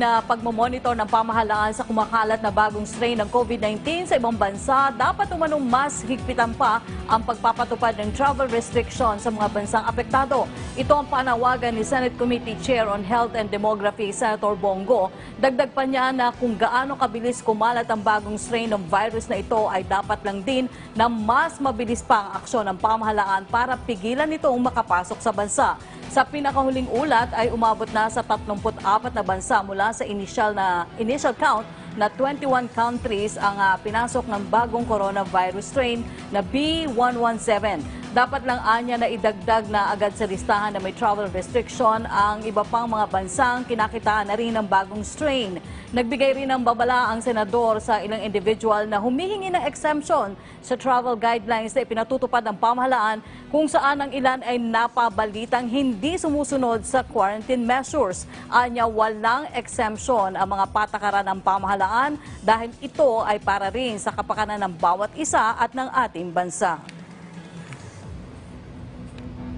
Na pagmamonitor ng pamahalaan sa kumakalat na bagong strain ng COVID-19 sa ibang bansa, dapat umanong mas higpitan pa ang pagpapatupad ng travel restriction sa mga bansang apektado. Ito ang panawagan ni Senate Committee Chair on Health and Demography, Senator Bongo. Dagdag pa niya na kung gaano kabilis kumalat ang bagong strain ng virus na ito ay dapat lang din na mas mabilis pa ang aksyon ng pamahalaan para pigilan itong makapasok sa bansa. Sa pinakahuling ulat ay umabot na sa 34 na bansa mula sa initial count na 21 countries ang pinasok ng bagong coronavirus strain na B117. Dapat lang anya na idagdag na agad sa listahan na may travel restriction ang iba pang mga bansang kinakitaan na rin ng bagong strain. Nagbigay rin ng babala ang senador sa ilang individual na humihingi ng exemption sa travel guidelines na ipinatutupad ng pamahalaan kung saan ang ilan ay napabalitang hindi sumusunod sa quarantine measures. Anya walang exemption ang mga patakaran ng pamahalaan dahil ito ay para rin sa kapakanan ng bawat isa at ng ating bansa.